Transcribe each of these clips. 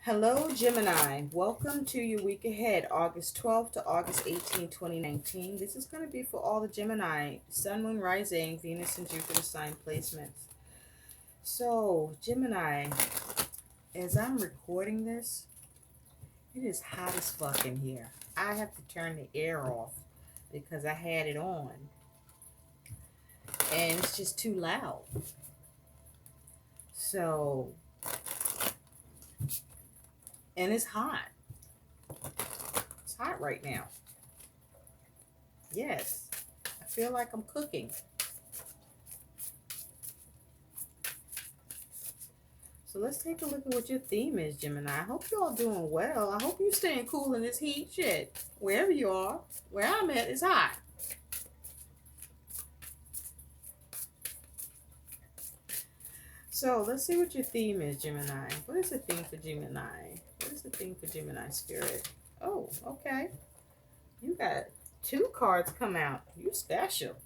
Hello, Gemini. Welcome to your week ahead, August 12th to August 18, 2019. This is going to be for all the Gemini, Sun, Moon, Rising, Venus, and Jupiter sign placements. So, Gemini, as I'm recording this, it is hot as fuck in here. I have to turn the air off because I had it on. And it's just too loud. So, and it's hot. It's hot right now. Yes, I feel like I'm cooking. So let's take a look at what your theme is, Gemini. I hope you're all doing well. I hope you're staying cool in this heat. Shit, wherever you are, where I'm at, it's hot. So let's see what your theme is, Gemini. What is the theme for Gemini? What is the theme for Gemini Spirit? Oh, okay. You got 2 cards come out. You special.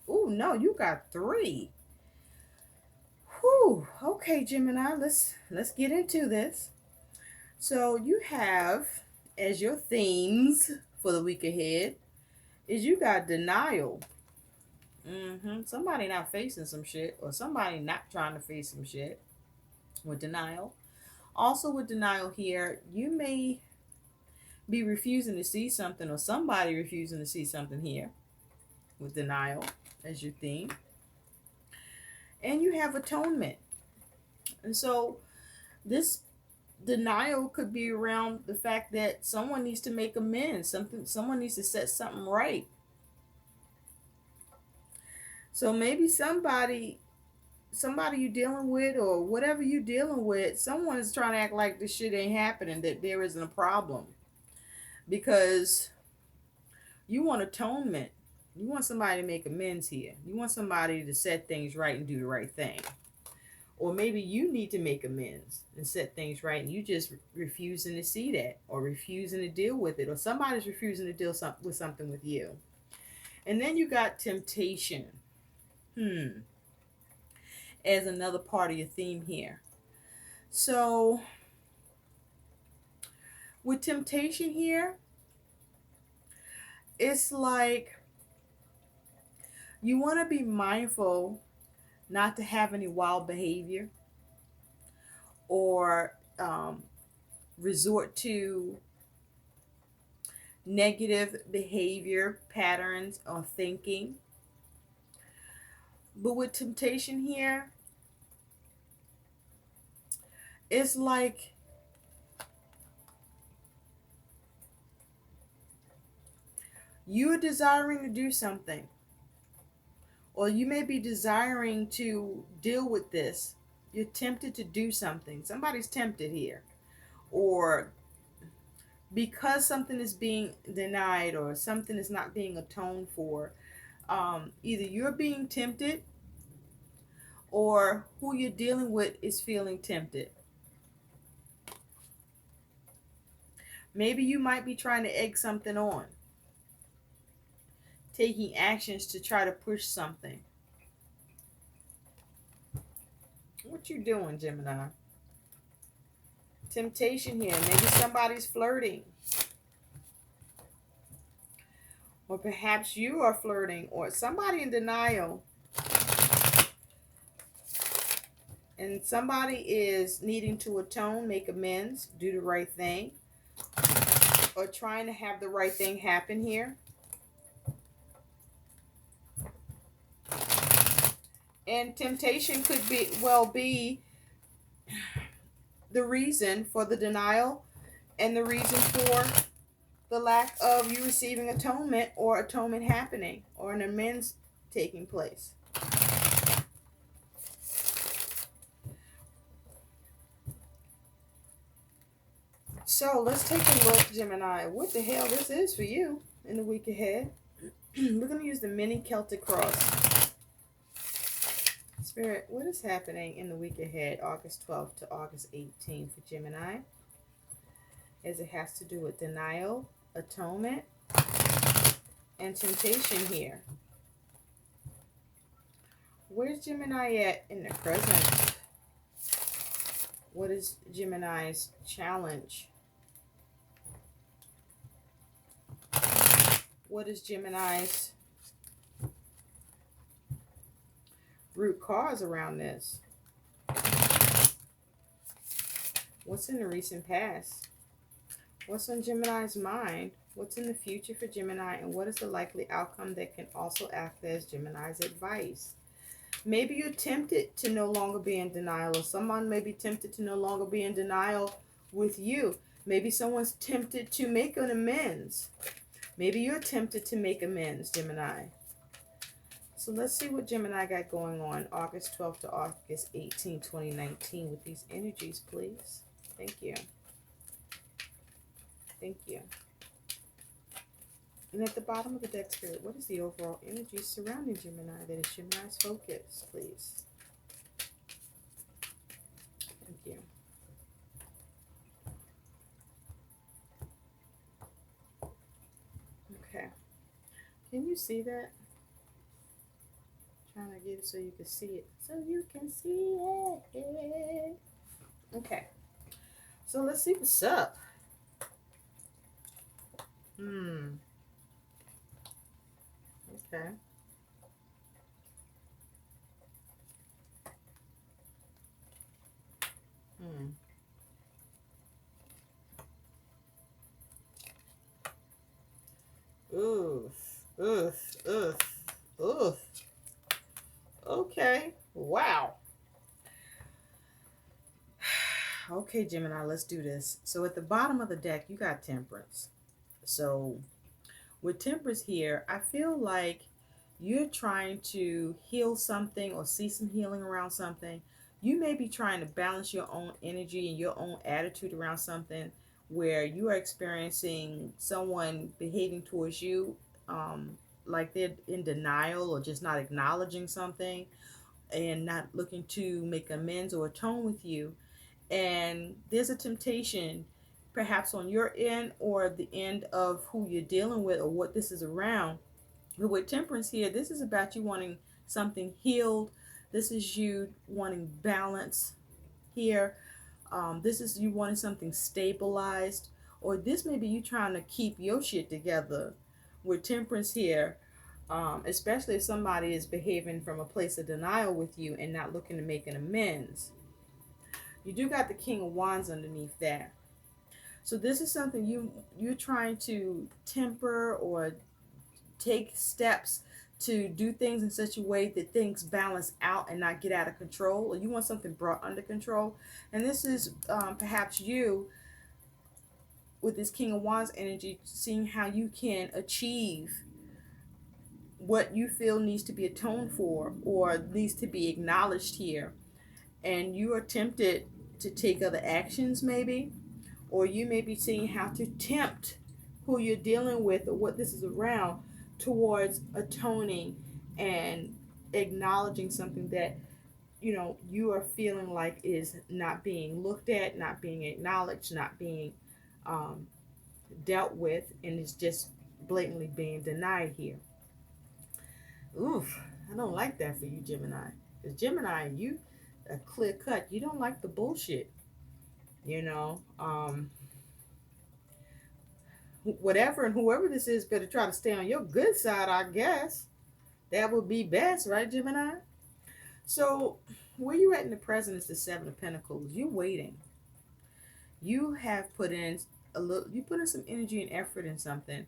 Oh, no, you got 3. Whew. Okay, Gemini, let's get into this. So you have, as your themes for the week ahead, is you got denial. Somebody not facing some shit, or somebody not trying to face some shit with denial. Also with denial here, you may be refusing to see something, or somebody refusing to see something here with denial as your theme. And you have atonement. And so this denial could be around the fact that someone needs to make amends, someone needs to set something right. So maybe somebody you're dealing with, or whatever you're dealing with, someone is trying to act like this shit ain't happening, that there isn't a problem. Because you want atonement. You want somebody to make amends here. You want somebody to set things right and do the right thing. Or maybe you need to make amends and set things right, and you just refusing to see that, or refusing to deal with it, or somebody's refusing to deal with something with you. And then you got temptation. As another part of your theme here. So with temptation here, it's like you want to be mindful not to have any wild behavior, or resort to negative behavior patterns or thinking. But with temptation here, it's like you're desiring to do something, or you may be desiring to deal with this. You're tempted to do something. Somebody's tempted here. Or because something is being denied, or something is not being atoned for, either you're being tempted, or who you're dealing with is feeling tempted. Maybe you might be trying to egg something on, taking actions to try to push something. What you doing, Gemini? Temptation here. Maybe somebody's flirting. Or perhaps you are flirting, or somebody in denial. And somebody is needing to atone, make amends, do the right thing, or trying to have the right thing happen here. And temptation could be the reason for the denial, and the reason for the lack of you receiving atonement, or atonement happening, or an amends taking place. So let's take a look, Gemini, what the hell this is for you in the week ahead. We're going to use the mini Celtic cross. Spirit, what is happening in the week ahead, August 12th to August 18th for Gemini, as it has to do with denial, atonement, and temptation here? Where's Gemini at in the present? What is Gemini's challenge? What is Gemini's root cause around this? What's in the recent past? What's on Gemini's mind? What's in the future for Gemini? And what is the likely outcome that can also act as Gemini's advice? Maybe you're tempted to no longer be in denial, or someone may be tempted to no longer be in denial with you. Maybe someone's tempted to make an amends. Maybe you're tempted to make amends, Gemini. So let's see what Gemini got going on August 12th to August 18, 2019 with these energies, please. Thank you. Thank you. And at the bottom of the deck, Spirit, what is the overall energy surrounding Gemini that is Gemini's focus, please? Thank you. Okay. Can you see that? Trying to get it so you can see it. So you can see it. Okay. So let's see what's up. Okay. Oof. Oof. Oof. Oof. Okay. Wow. Okay, Gemini, let's do this. So at the bottom of the deck, you got Temperance. So with Temperance here, I feel like you're trying to heal something or see some healing around something. You may be trying to balance your own energy and your own attitude around something where you are experiencing someone behaving towards you like they're in denial or just not acknowledging something and not looking to make amends or atone with you. And there's a temptation perhaps on your end or the end of who you're dealing with or what this is around. But with Temperance here, this is about you wanting something healed. This is you wanting balance here. This is you wanting something stabilized. Or this may be you trying to keep your shit together with Temperance here. Especially if somebody is behaving from a place of denial with you and not looking to make an amends. You do got the King of Wands underneath that. So this is something you're trying to temper or take steps to do things in such a way that things balance out and not get out of control, or you want something brought under control. And this is perhaps you with this King of Wands energy, seeing how you can achieve what you feel needs to be atoned for or needs to be acknowledged here. And you are tempted to take other actions maybe, or you may be seeing how to tempt who you're dealing with or what this is around towards atoning and acknowledging something that you are feeling like is not being looked at, not being acknowledged, not being dealt with, and it's just blatantly being denied here. Oof, I don't like that for you, Gemini. Because Gemini, you a clear cut. You don't like the bullshit. Whatever and whoever this is better try to stay on your good side, I guess. That would be best, right, Gemini? So where you at in the present is the Seven of Pentacles. You're waiting. You have put in you put in some energy and effort in something.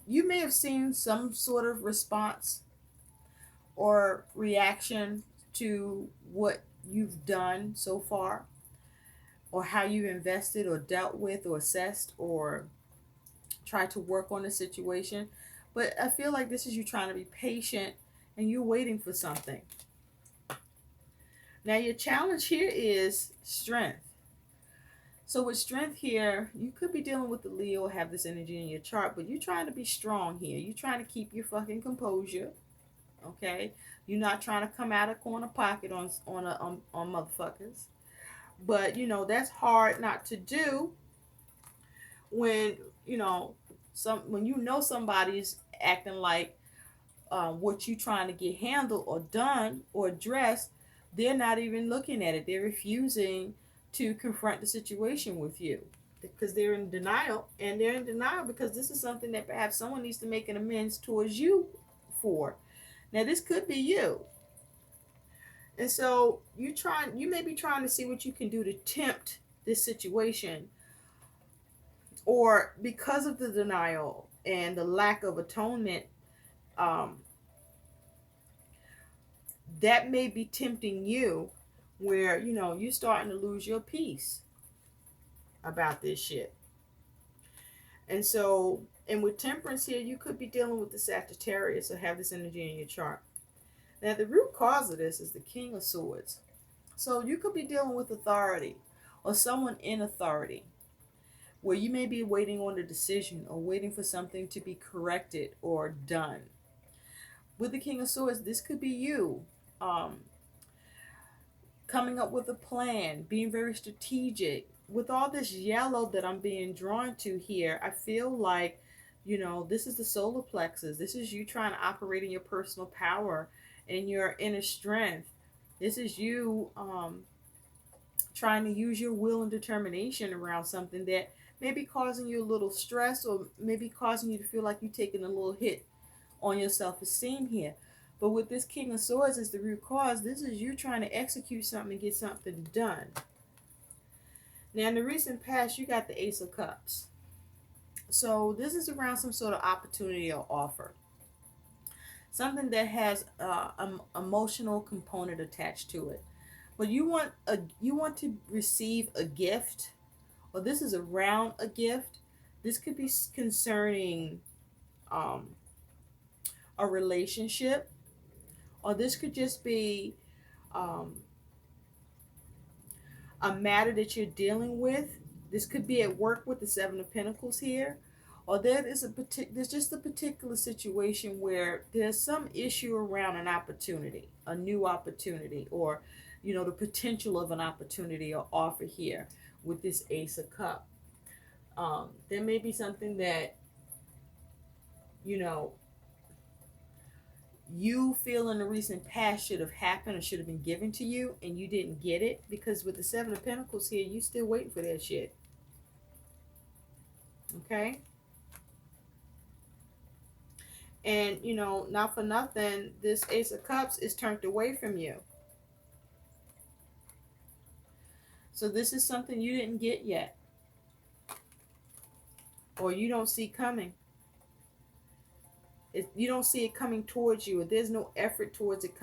You may have seen some sort of response or reaction to what you've done so far, or how you've invested or dealt with or assessed or tried to work on the situation. But I feel like this is you trying to be patient and you're waiting for something. Now your challenge here is strength. So with strength here, you could be dealing with the Leo, have this energy in your chart, but you're trying to be strong here. You're trying to keep your fucking composure. Okay? You're not trying to come out of corner pocket on motherfuckers. But that's hard not to do when when somebody's acting like what you trying to get handled or done or addressed they're not even looking at it. They're refusing to confront the situation with you because they're in denial, and they're in denial because this is something that perhaps someone needs to make an amends towards you for. Now, this could be you. And so you may be trying to see what you can do to tempt this situation, or because of the denial and the lack of atonement, um, that may be tempting you, where you're starting to lose your peace about this shit. And so, and with temperance here, you could be dealing with the Sagittarius or have this energy in your chart. Now, the root cause of this is the King of Swords. So you could be dealing with authority or someone in authority, where you may be waiting on a decision or waiting for something to be corrected or done. With the King of Swords, this could be you coming up with a plan, being very strategic. With all this yellow that I'm being drawn to here, I feel like, this is the solar plexus. This is you trying to operate in your personal power and your inner strength. This is you trying to use your will and determination around something that may be causing you a little stress, or maybe causing you to feel like you're taking a little hit on your self-esteem here. But with this King of Swords as the root cause, this is you trying to execute something and get something done. Now, in the recent past, you got the Ace of Cups. So this is around some sort of opportunity or offer. Something that has an emotional component attached to it. But you want to receive a gift, or this is around a gift. This could be concerning a relationship, or this could just be a matter that you're dealing with. This could be at work with the Seven of Pentacles here, or there's just a particular situation where there's some issue around an opportunity, a new opportunity, or the potential of an opportunity or offer here with this Ace of Cup. There may be something that you feel in the recent past should have happened or should have been given to you, and you didn't get it, because with the Seven of Pentacles here, you still waiting for that shit. Okay? And not for nothing, this Ace of Cups is turned away from you. So this is something you didn't get yet, or you don't see coming. You don't see it coming towards you, or there's no effort towards it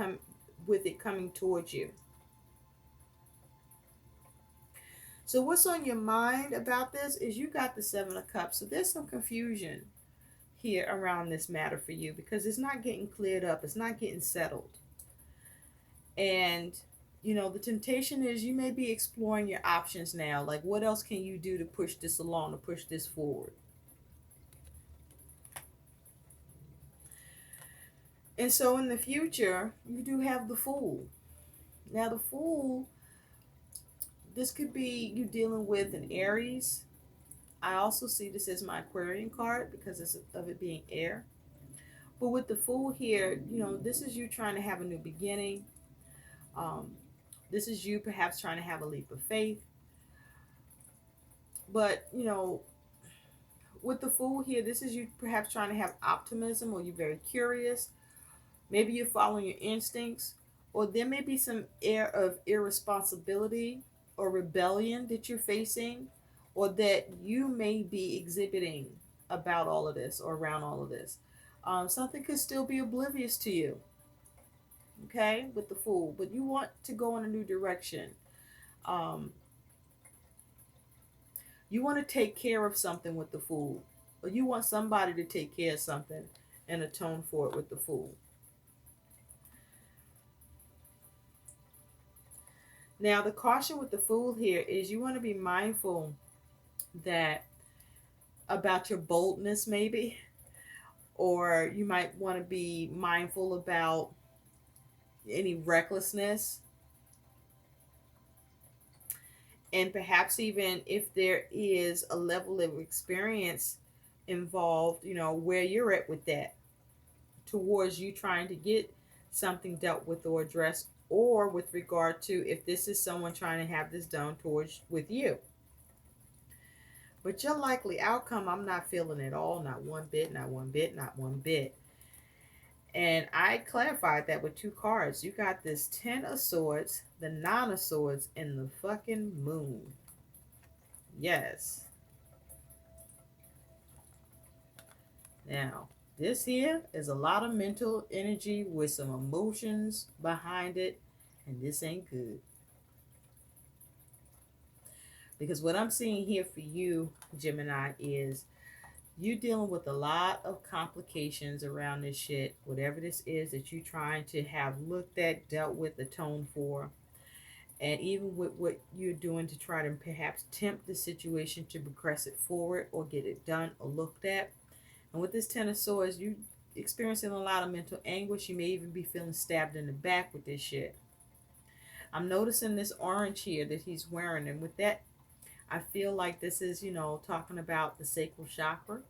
coming towards you. So what's on your mind about this is you got the Seven of Cups. So there's some confusion here around this matter for you, because it's not getting cleared up. It's not getting settled. And the temptation is you may be exploring your options now. Like, what else can you do to push this along, to push this forward? And so in the future, you do have the Fool. Now, the Fool, this could be you dealing with an Aries. I also see this as my Aquarian card because of it being air. But with the Fool here, this is you trying to have a new beginning. This is you perhaps trying to have a leap of faith. But, with the Fool here, this is you perhaps trying to have optimism, or you're very curious. Maybe you're following your instincts, or there may be some air of irresponsibility or rebellion that you're facing, or that you may be exhibiting about all of this or around all of this. Something could still be oblivious to you, okay, with the Fool, but you want to go in a new direction. You want to take care of something with the Fool, or you want somebody to take care of something and atone for it with the Fool. Now, the caution with the Fool here is you want to be mindful that about your boldness, maybe, or you might want to be mindful about any recklessness, and perhaps even if there is a level of experience involved, where you're at with that, towards you trying to get something dealt with or addressed or with regard to if this is someone trying to have this done towards with you. But your likely outcome, I'm not feeling at all, not one bit, not one bit, not one bit. And I clarified that with two cards. You got this Ten of Swords, the Nine of Swords, and the fucking Moon. Yes. Now, this here is a lot of mental energy with some emotions behind it, and this ain't good. Because what I'm seeing here for you, Gemini, is you dealing with a lot of complications around this shit, whatever this is that you're trying to have looked at, dealt with, atoned for, and even with what you're doing to try to perhaps tempt the situation to progress it forward or get it done or looked at. And with this Ten of Swords, you experiencing a lot of mental anguish. You may even be feeling stabbed in the back with this shit. I'm noticing this orange here that he's wearing, and with that, I feel like this is, talking about the sacral chakra.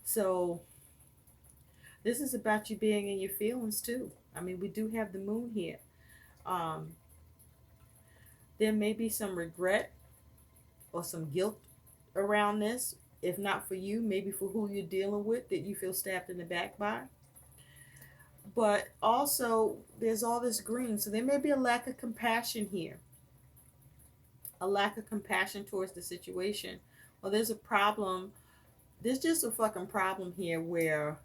So this is about you being in your feelings too. I mean, we do have the moon here. Um, there may be some regret or some guilt around this. If not for you, maybe for who you're dealing with that you feel stabbed in the back by. But also, there's all this green. So there may be a lack of compassion here, a lack of compassion towards the situation. Well, there's a problem. There's just a fucking problem here where,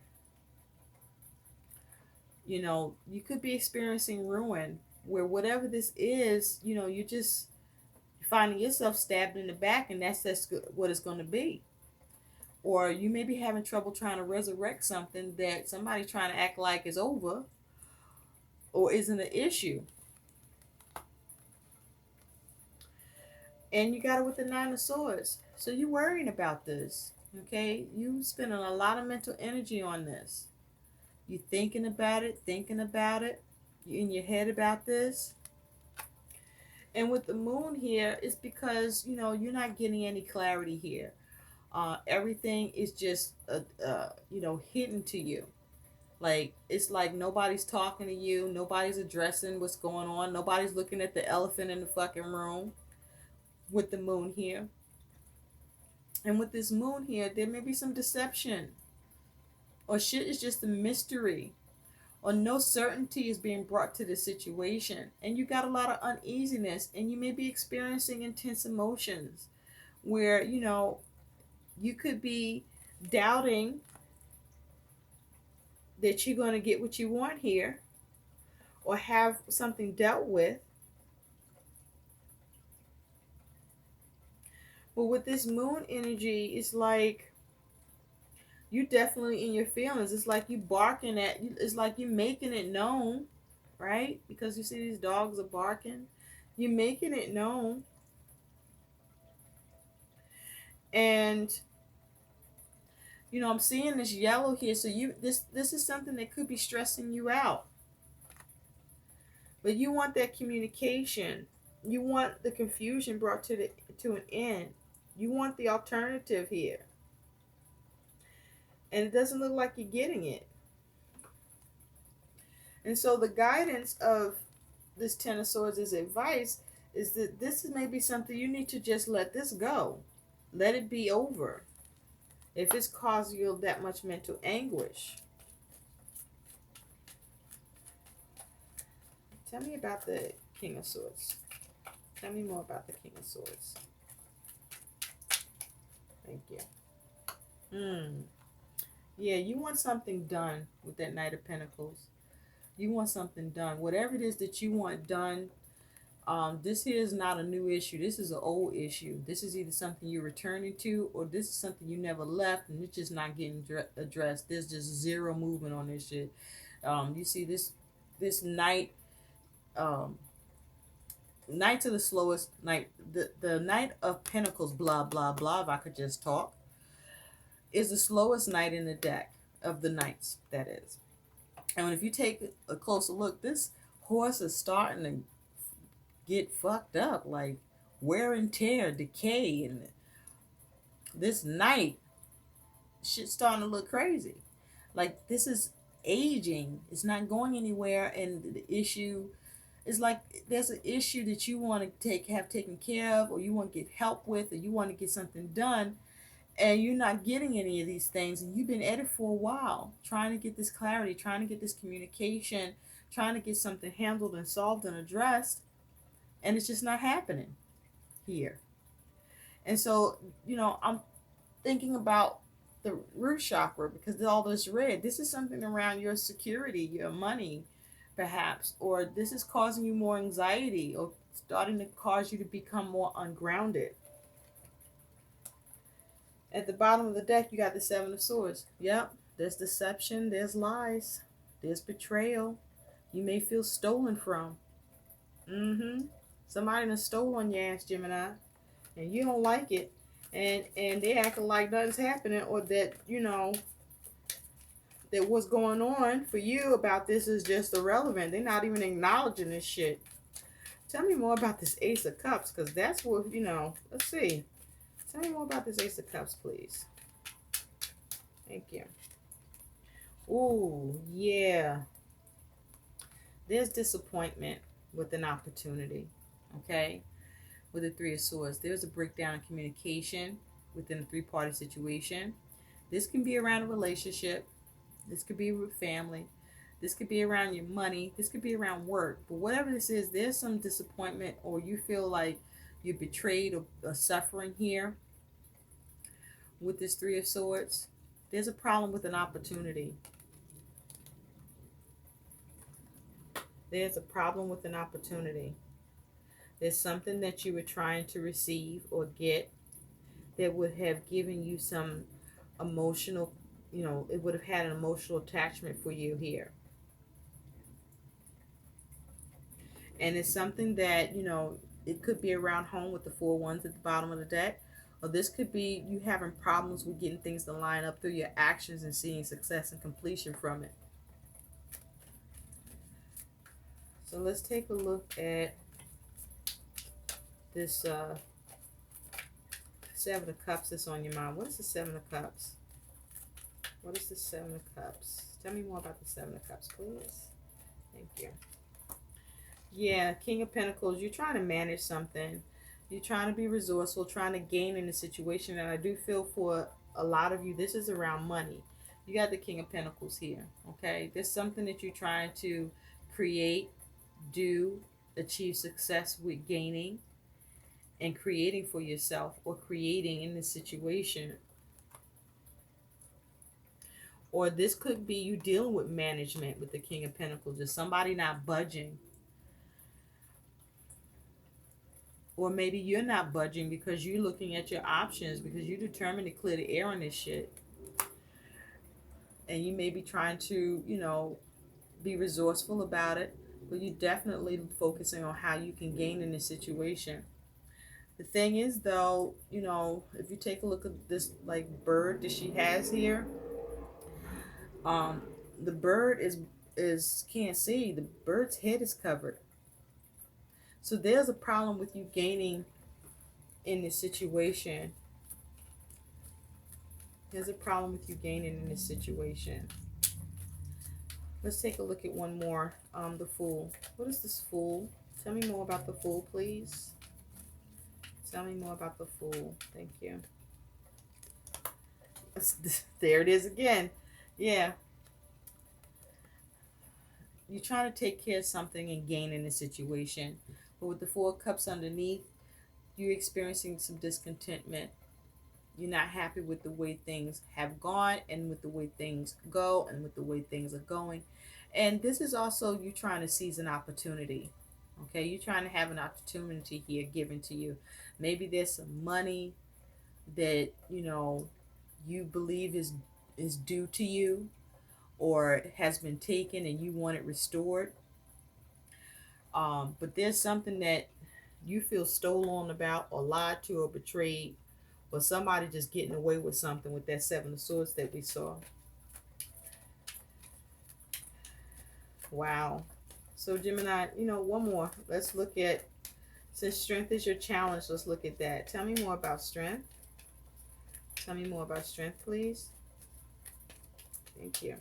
you could be experiencing ruin where whatever this is, you just finding yourself stabbed in the back, and that's what it's going to be. Or you may be having trouble trying to resurrect something that somebody trying to act like is over or isn't an issue. And you got it with the Nine of Swords. So you're worrying about this. Okay? You spending a lot of mental energy on this. You thinking about it, you in your head about this. And with the moon here, it's because, you're not getting any clarity here. Everything is just, hidden to you. Like, it's like nobody's talking to you. Nobody's addressing what's going on. Nobody's looking at the elephant in the fucking room with the moon here. And with this moon here, there may be some deception. Or shit is just a mystery. Or no certainty is being brought to the situation. And you got a lot of uneasiness. And you may be experiencing intense emotions. Where, you could be doubting that you're going to get what you want here. Or have something dealt with. But with this moon energy, it's like you definitely in your feelings. It's like you barking at. It's like you making it known, right? Because you see these dogs are barking. You're making it known, and I'm seeing this yellow here. So this is something that could be stressing you out. But you want that communication. You want the confusion brought to an end. You want the alternative here. And it doesn't look like you're getting it. And so the guidance of this Ten of Swords' advice is that this is maybe something you need to just let this go. Let it be over. If it's causing you that much mental anguish. Tell me about the King of Swords. Tell me more about the King of Swords. Thank you. Yeah, you want something done with that Knight of Pentacles. You want something done. Whatever it is that you want done, this here is not a new issue. This is an old issue. This is either something you're returning to, or this is something you never left and it's just not getting addressed. There's just zero movement on this shit. You see this Knight, Knights are the slowest Knight. The Knight of Pentacles, blah blah blah. If I could just talk, is the slowest Knight in the deck of the Knights. That is. And if you take a closer look, this horse is starting to get fucked up, like wear and tear, decay, and this Knight, shit's starting to look crazy. Like this is aging. It's not going anywhere, and the issue It's like there's an issue that you want to have taken care of, or you want to get help with, or you want to get something done, and you're not getting any of these things, and you've been at it for a while trying to get this clarity, trying to get this communication, trying to get something handled and solved and addressed, and it's just not happening here. And so, I'm thinking about the root chakra, because all this red, this is something around your security, your money, perhaps, or this is causing you more anxiety, or starting to cause you to become more ungrounded. At the bottom of the deck, you got the Seven of Swords. Yep, there's deception, there's lies, there's betrayal. You may feel stolen from. Somebody done stole on your ass, Gemini, and you don't like it. And they acting like nothing's happening, or that, that what's going on for you about this is just irrelevant. They're not even acknowledging this shit. Tell me more about this Ace of Cups, because that's what, let's see. Tell me more about this Ace of Cups, please. Thank you. Ooh, yeah. There's disappointment with an opportunity, okay? With the Three of Swords, there's a breakdown in communication within a three-party situation. This can be around a relationship. This could be with family. This could be around your money. This could be around work. But whatever this is, there's some disappointment, or you feel like you're betrayed or suffering here with this Three of Swords. There's a problem with an opportunity. There's a problem with an opportunity. There's something that you were trying to receive or get that would have given you some emotional, it would have had an emotional attachment for you here. And it's something that, it could be around home with the Four Wands at the bottom of the deck. Or this could be you having problems with getting things to line up through your actions and seeing success and completion from it. So let's take a look at this Seven of Cups that's on your mind. What is the Seven of Cups? What is the Seven of Cups? Tell me more about the Seven of Cups, please. Thank you. Yeah, King of Pentacles, you're trying to manage something. You're trying to be resourceful, trying to gain in the situation. And I do feel for a lot of you, this is around money. You got the King of Pentacles here, okay? There's something that you're trying to create, do, achieve success with gaining and creating for yourself, or creating in this situation. Or this could be you dealing with management with the King of Pentacles. Just somebody not budging. Or maybe you're not budging because you're looking at your options, because you're determined to clear the air on this shit. And you may be trying to, be resourceful about it, but you're definitely focusing on how you can gain in this situation. The thing is, though, if you take a look at this, like, bird that she has here, the bird is can't see. The bird's head is covered. So there's a problem with you gaining in this situation. There's a problem with you gaining in this situation. Let's take a look at one more. The Fool. What is this Fool? Tell me more about the Fool, please. Tell me more about the Fool. Thank you. There it is again. Yeah. You're trying to take care of something and gain in a situation. But with the Four of Cups underneath, you're experiencing some discontentment. You're not happy with the way things have gone, and with the way things go, and with the way things are going. And this is also you trying to seize an opportunity. Okay, you're trying to have an opportunity here given to you. Maybe there's some money that, you believe is due to you, or has been taken and you want it restored. But there's something that you feel stolen about, or lied to, or betrayed, or somebody just getting away with something with that Seven of Swords that we saw. Wow. So Gemini, one more. Let's look at, since strength is your challenge, let's look at that. Tell me more about strength. Tell me more about strength, please. Thank you.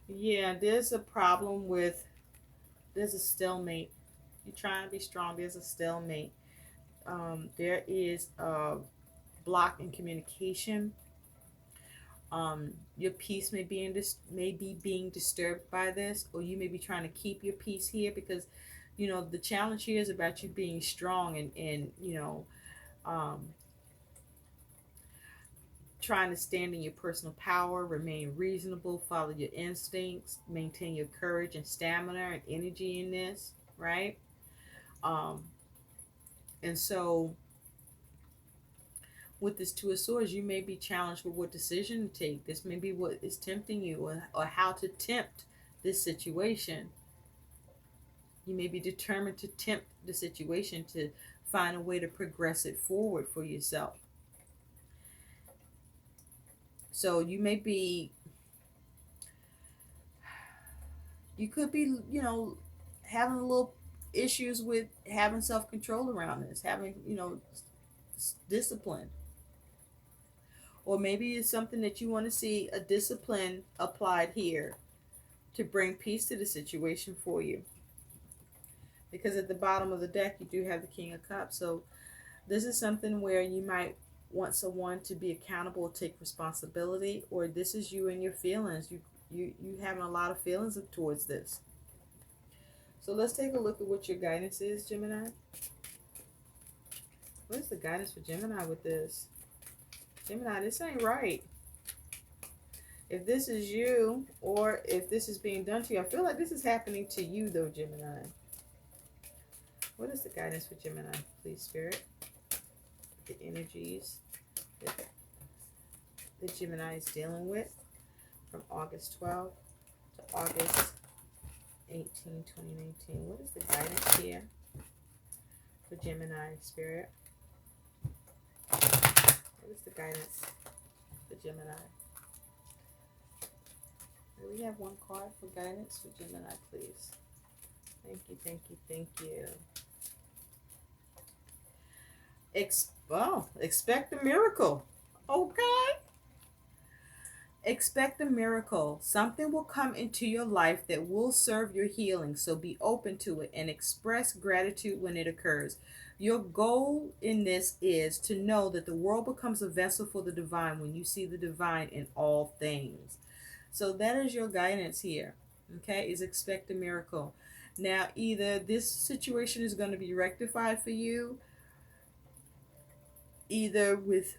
Yeah, there's a problem with there's a stalemate. You're trying to be strong. There's a stalemate. There is a block in communication. Your peace may be being disturbed by this, or you may be trying to keep your peace here because, the challenge here is about you being strong and um, trying to stand in your personal power, remain reasonable, follow your instincts, maintain your courage and stamina and energy in this, right? Um, and so with this Two of Swords, you may be challenged with what decision to take. This may be what is tempting you, or how to tempt this situation. You may be determined to tempt the situation to find a way to progress it forward for yourself. So you could be, having a little issues with having self-control around this, having, discipline. Or maybe it's something that you want to see a discipline applied here to bring peace to the situation for you. Because at the bottom of the deck, you do have the King of Cups. So this is something where you might want someone to be accountable, take responsibility, or this is you and your feelings. You having a lot of feelings towards this. So let's take a look at what your guidance is, Gemini. What is the guidance for Gemini with this? Gemini, this ain't right. If this is you, or if this is being done to you, I feel like this is happening to you, though, Gemini. What is the guidance for Gemini, please, Spirit? The energies that Gemini is dealing with from August 12th to August 18, 2019. What is the guidance here for Gemini, Spirit? What is the guidance for Gemini? Do we have one card for guidance for Gemini, please? Thank you, thank you, thank you. Expect a miracle. Okay? Expect a miracle. Something will come into your life that will serve your healing. So be open to it and express gratitude when it occurs. Your goal in this is to know that the world becomes a vessel for the divine when you see the divine in all things. So that is your guidance here. Okay? Is expect a miracle. Now, either this situation is going to be rectified for you, either with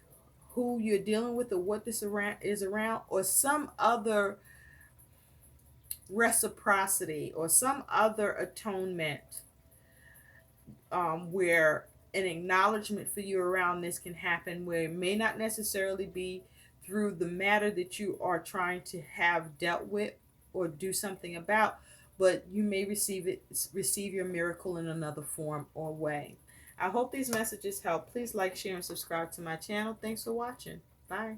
who you're dealing with or what this is around, or some other reciprocity or some other atonement, where an acknowledgement for you around this can happen, where it may not necessarily be through the matter that you are trying to have dealt with or do something about, but you may receive your miracle in another form or way. I hope these messages help. Please like, share, and subscribe to my channel. Thanks for watching. Bye.